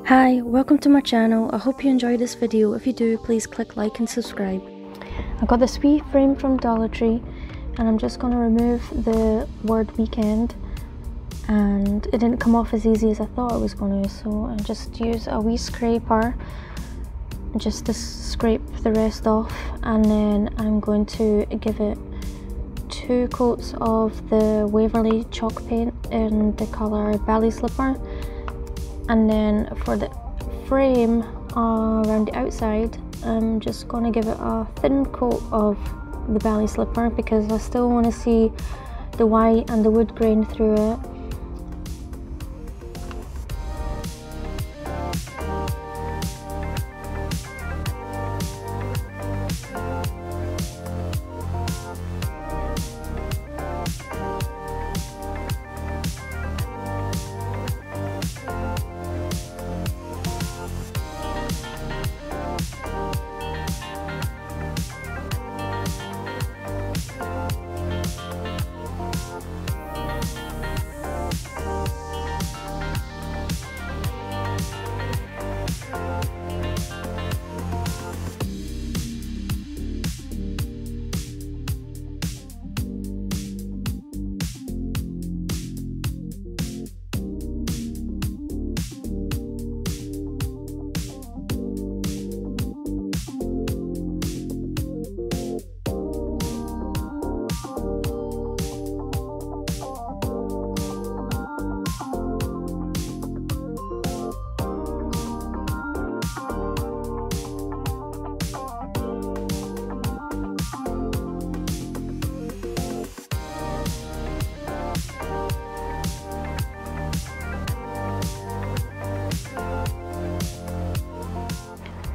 Hi, welcome to my channel. I hope you enjoyed this video. If you do, please click like and subscribe. I got this wee frame from Dollar Tree and I'm just going to remove the word weekend, and it didn't come off as easy as I thought it was going to, so I just use a wee scraper just to scrape the rest off, and then I'm going to give it 2 coats of the Waverly chalk paint in the colour Belly Slipper. And then for the frame around the outside, I'm just going to give it a thin coat of the Belly Slipper because I still want to see the white and the wood grain through it.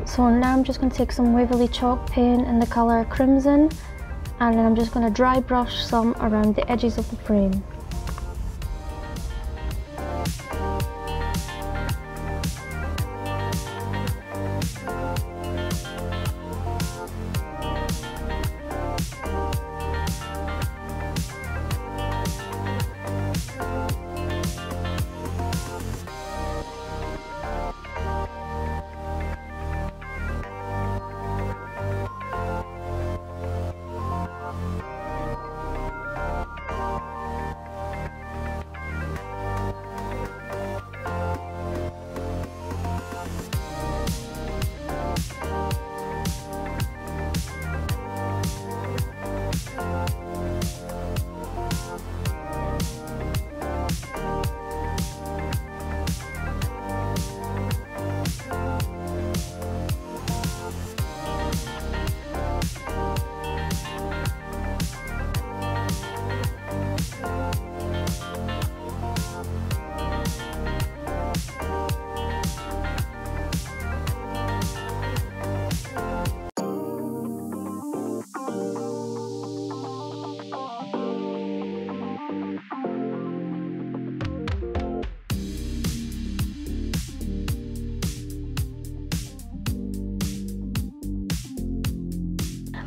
So now I'm just going to take some Waverly chalk paint in the colour Crimson, and then I'm just going to dry brush some around the edges of the frame.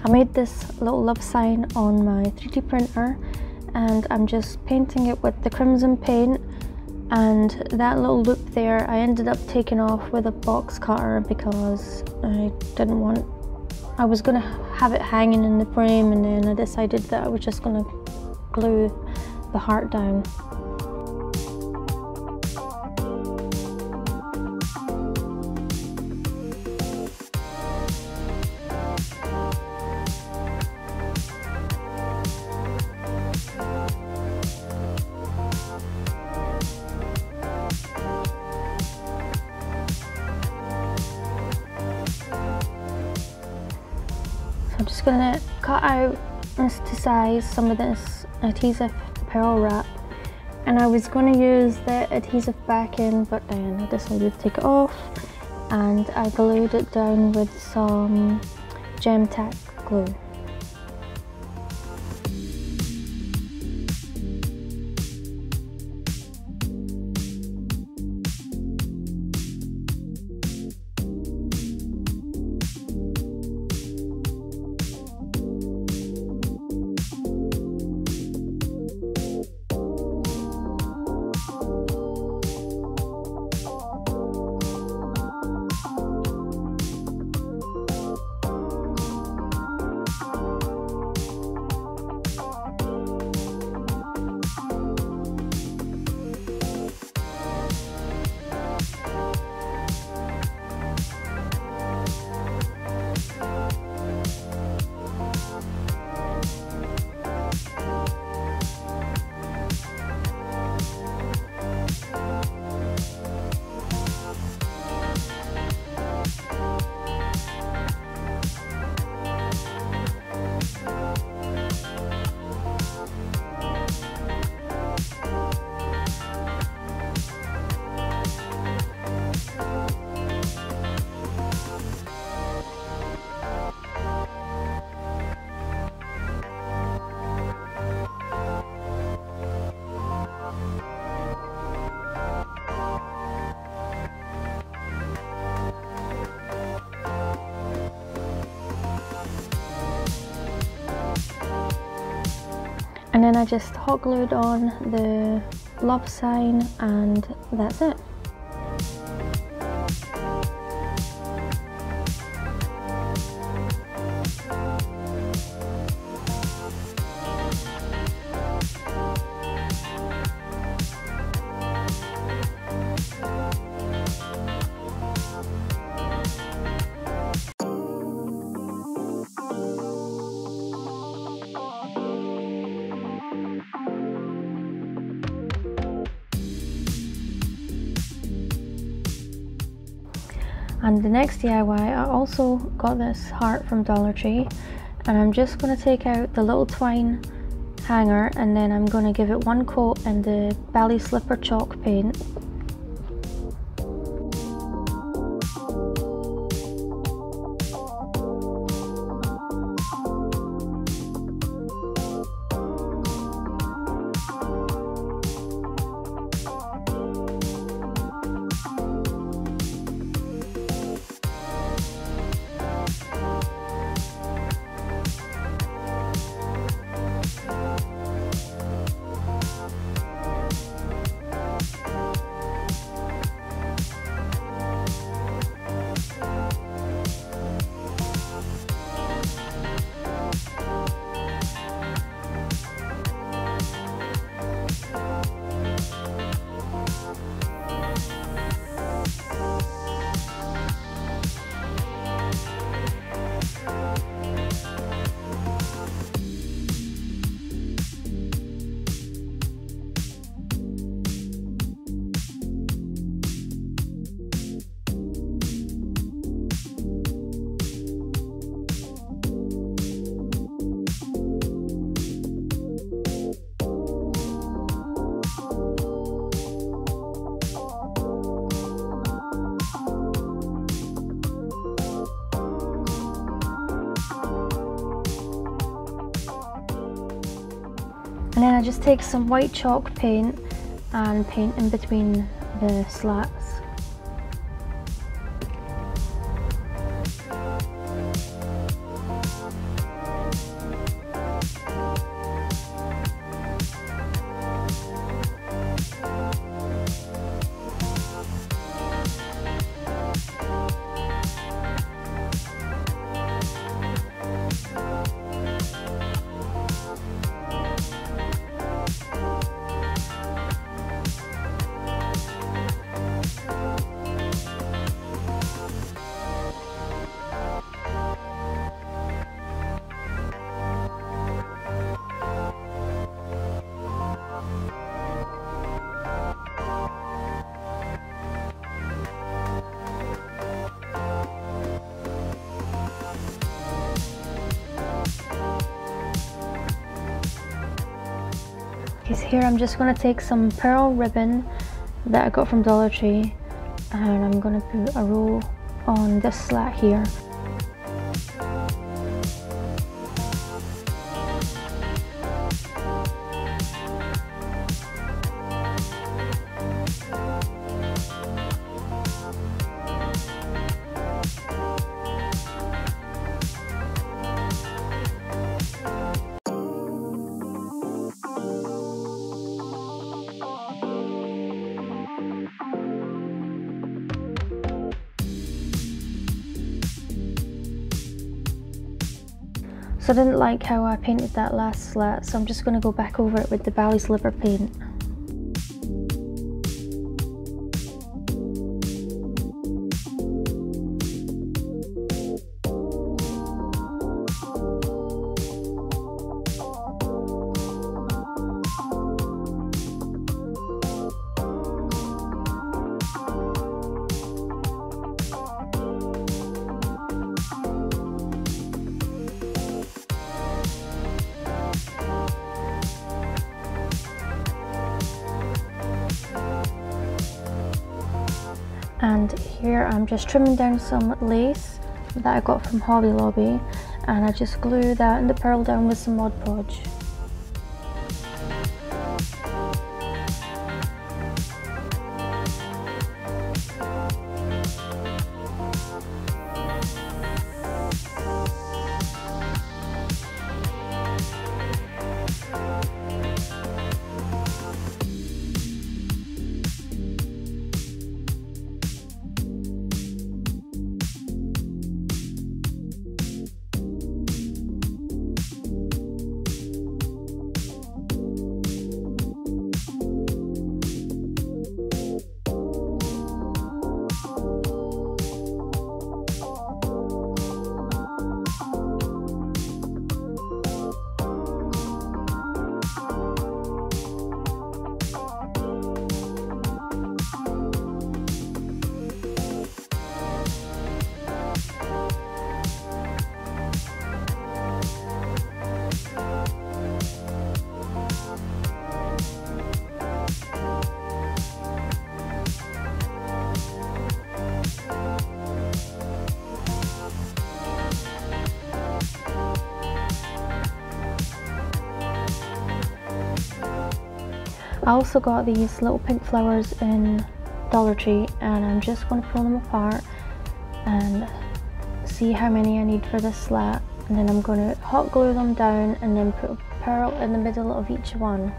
I made this little love sign on my 3D printer, and I'm just painting it with the crimson paint, and that little loop there I ended up taking off with a box cutter because I was going to have it hanging in the frame, and then I decided that I was just going to glue the heart down. I'm just going to cut out to size some of this adhesive pearl wrap, and I was going to use the adhesive backing, but then I decided to take it off and I glued it down with some gem tack glue. And then I just hot glued on the love sign, and that's it. And the next DIY, I also got this heart from Dollar Tree, and I'm just going to take out the little twine hanger, and then I'm going to give it one coat in the Bally Slipper chalk paint. And then I just take some white chalk paint and paint in between the slats. Okay, so here I'm just going to take some pearl ribbon that I got from Dollar Tree, and I'm going to put a row on this slat here. So I didn't like how I painted that last slat, so I'm just going to go back over it with the Bally Slipper paint. And here I'm just trimming down some lace that I got from Hobby Lobby, and I just glue that and the pearl down with some Mod Podge. I also got these little pink flowers in Dollar Tree, and I'm just going to pull them apart and see how many I need for this slat, and then I'm going to hot glue them down and then put a pearl in the middle of each one.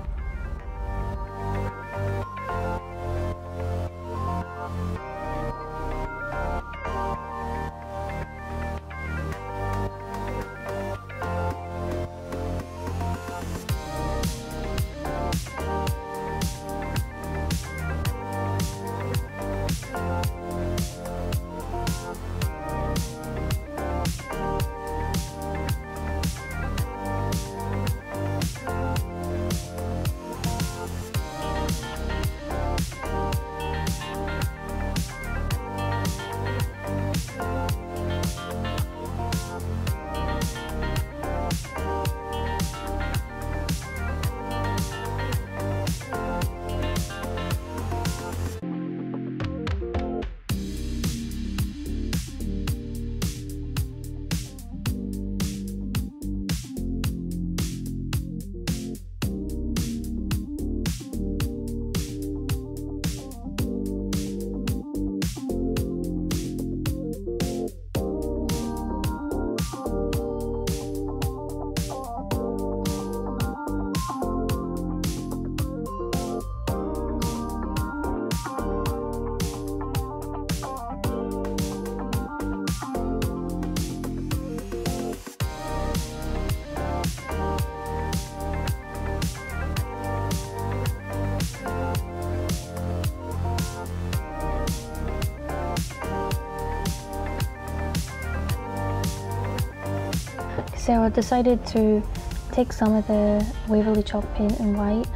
So I decided to take some of the Waverly chalk paint in white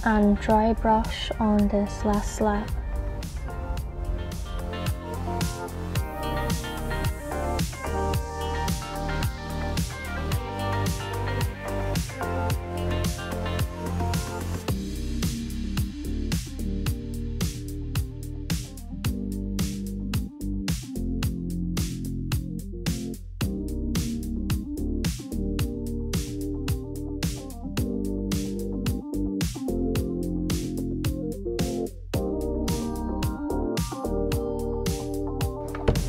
and dry brush on this last slat.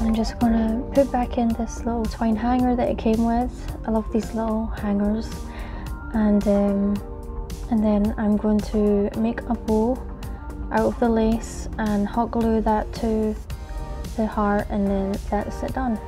I'm just gonna put back in this little twine hanger that it came with. I love these little hangers, and then I'm going to make a bow out of the lace and hot glue that to the heart, and then that's it done.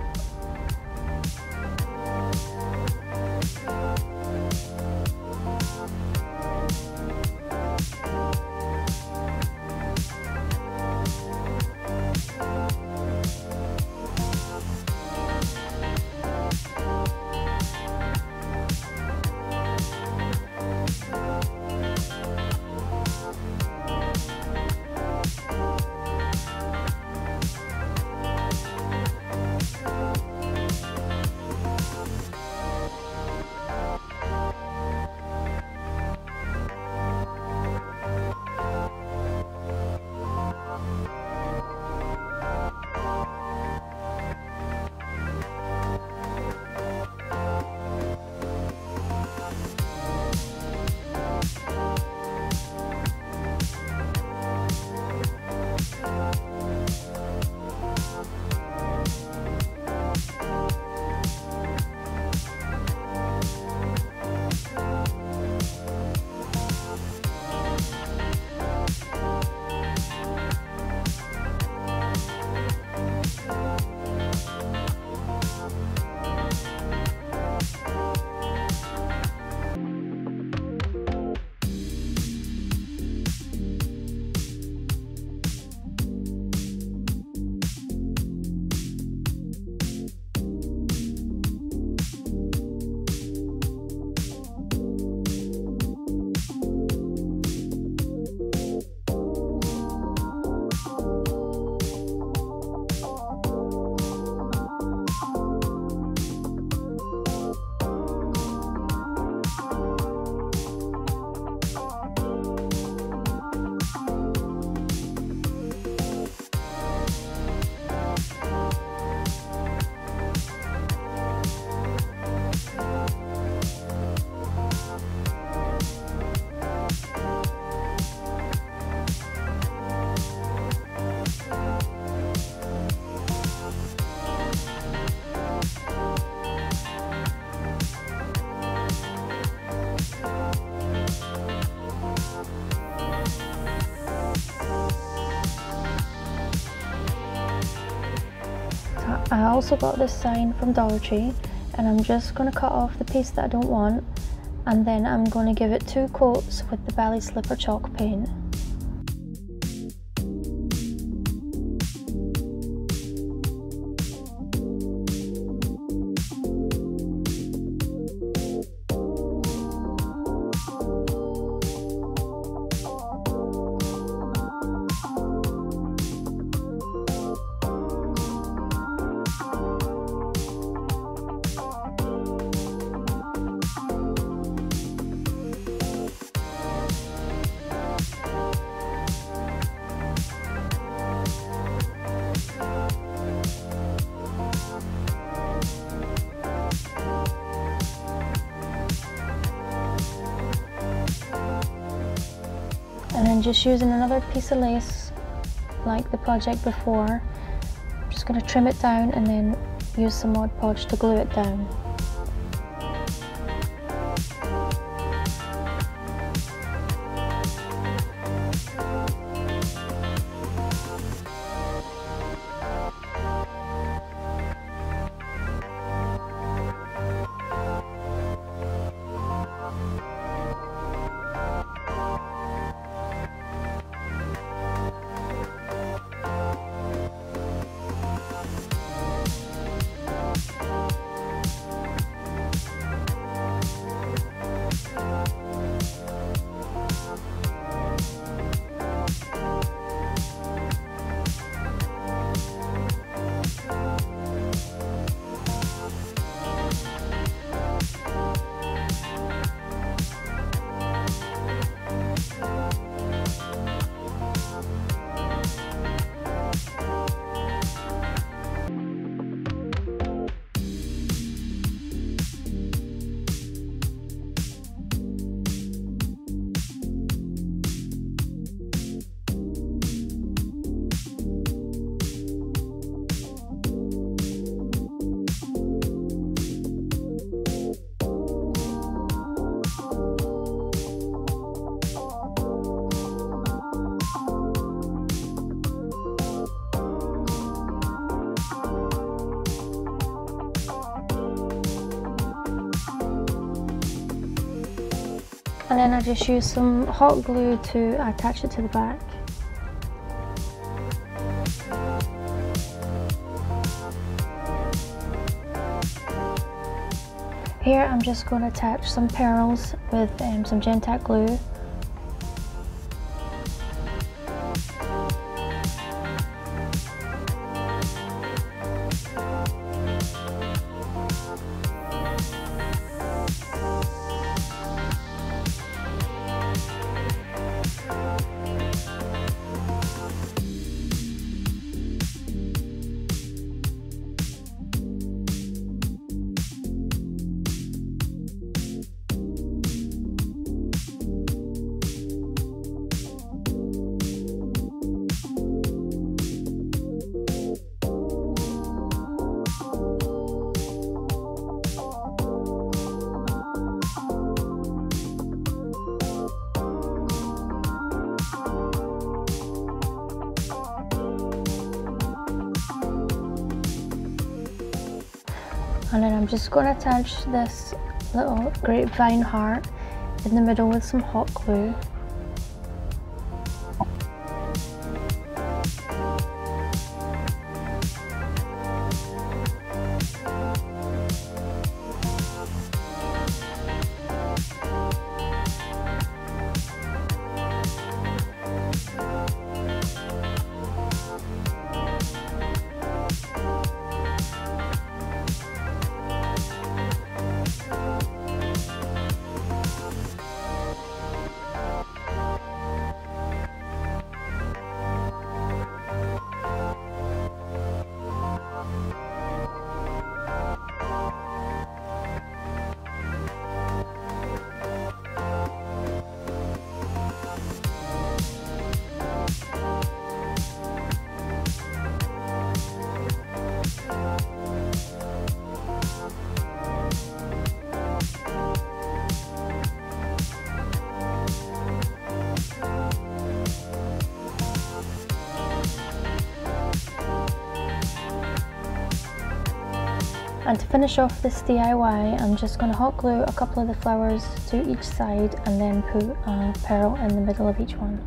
I also got this sign from Dollar Tree, and I'm just going to cut off the piece that I don't want, and then I'm going to give it 2 coats with the Ballet Slipper chalk paint. And then just using another piece of lace like the project before, I'm just going to trim it down and then use some Mod Podge to glue it down. And then I just use some hot glue to attach it to the back. Here I'm just going to attach some pearls with some Gem-Tac glue. And then I'm just going to attach this little grapevine heart in the middle with some hot glue. And to finish off this DIY, I'm just going to hot glue a couple of the flowers to each side and then put a pearl in the middle of each one.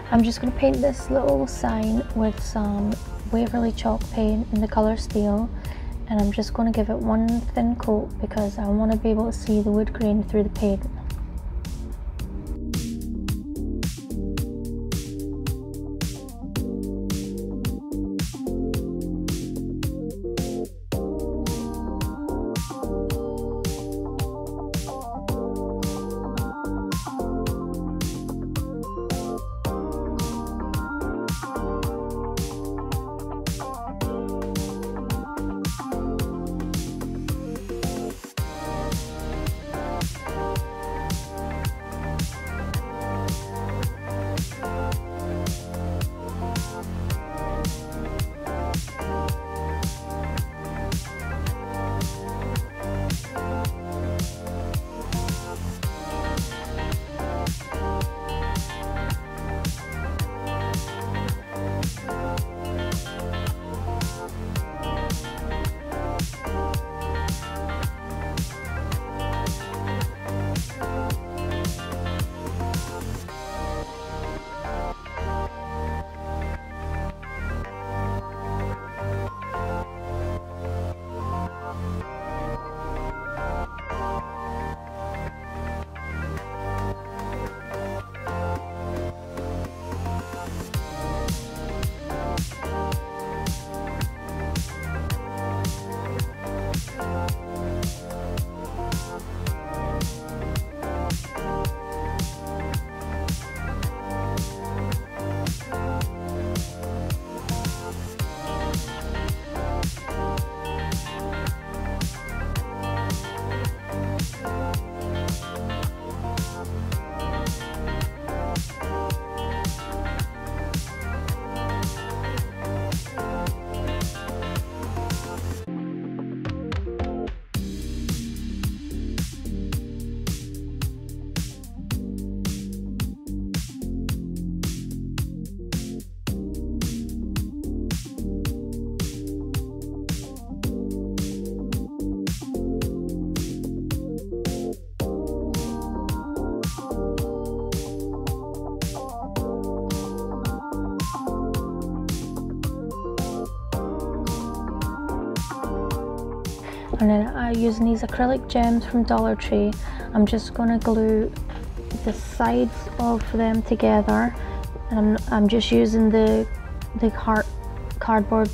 I'm just going to paint this little sign with some Waverly chalk paint in the colour steel, and I'm just going to give it one thin coat because I want to be able to see the wood grain through the paint. And then using these acrylic gems from Dollar Tree, I'm just going to glue the sides of them together, and I'm just using the cardboard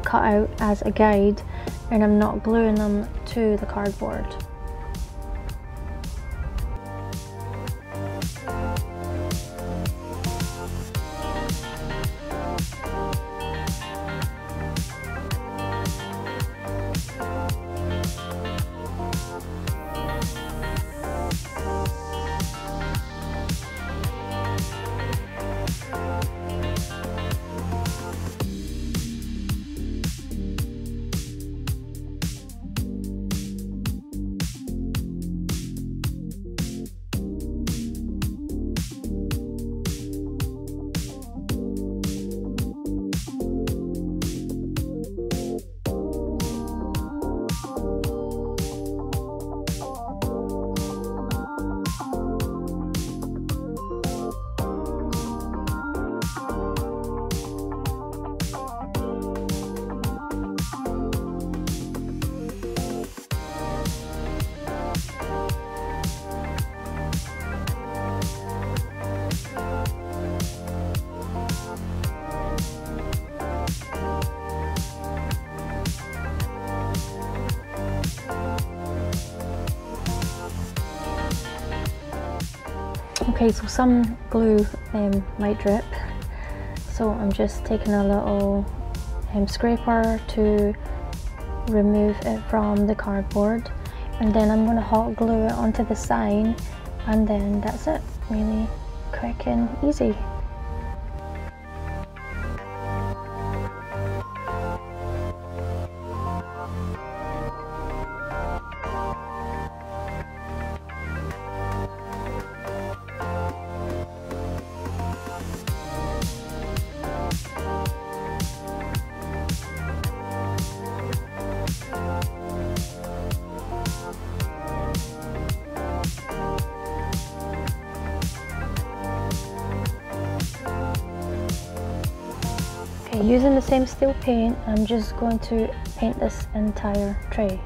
cutout as a guide, and I'm not gluing them to the cardboard. Okay, so some glue might drip, so I'm just taking a little scraper to remove it from the cardboard, and then I'm going to hot glue it onto the sign, and then that's it. Really quick and easy. Okay, using the same steel paint, I'm just going to paint this entire tray.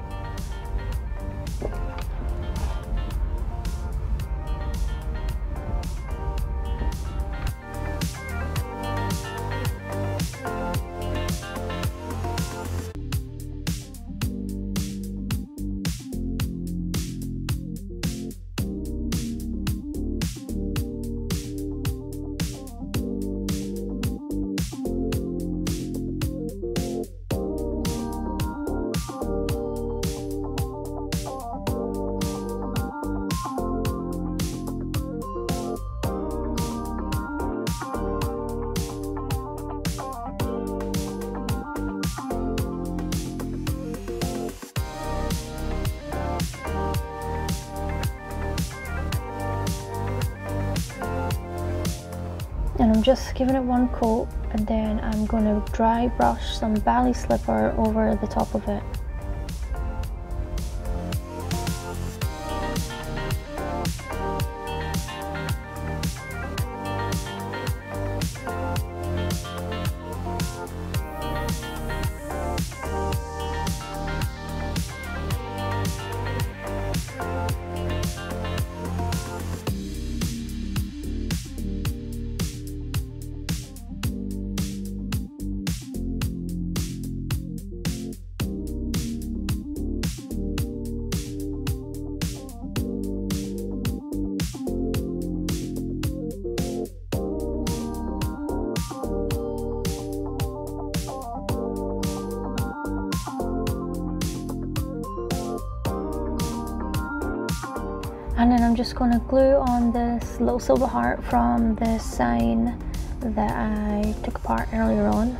And I'm just giving it one coat, and then I'm going to dry brush some Bali slipper over the top of it. And then I'm just going to glue on this little silver heart from the sign that I took apart earlier on.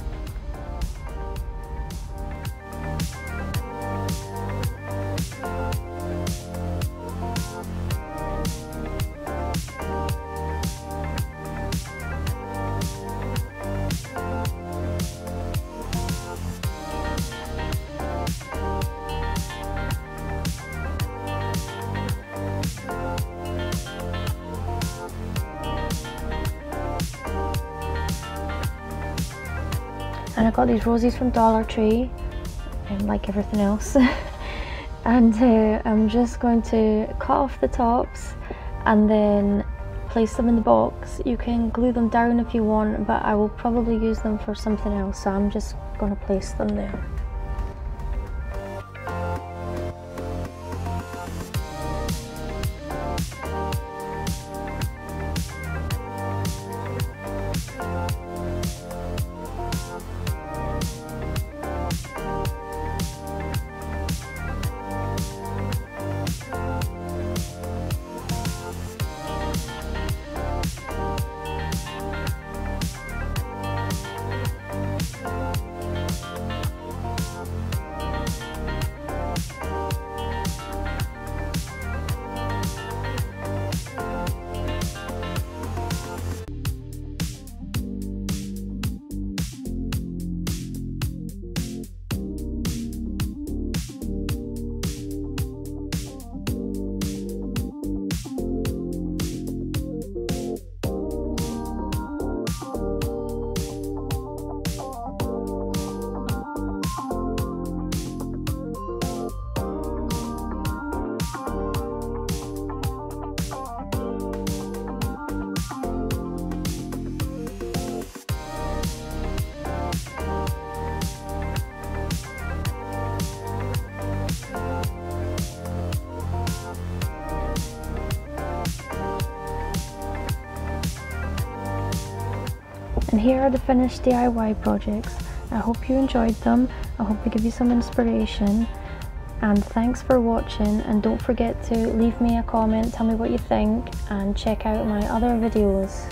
And I got these roses from Dollar Tree, like everything else. And I'm just going to cut off the tops and then place them in the box. You can glue them down if you want, but I will probably use them for something else, so I'm just going to place them there. And here are the finished DIY projects. I hope you enjoyed them. I hope they give you some inspiration. And thanks for watching, and don't forget to leave me a comment, tell me what you think, and check out my other videos.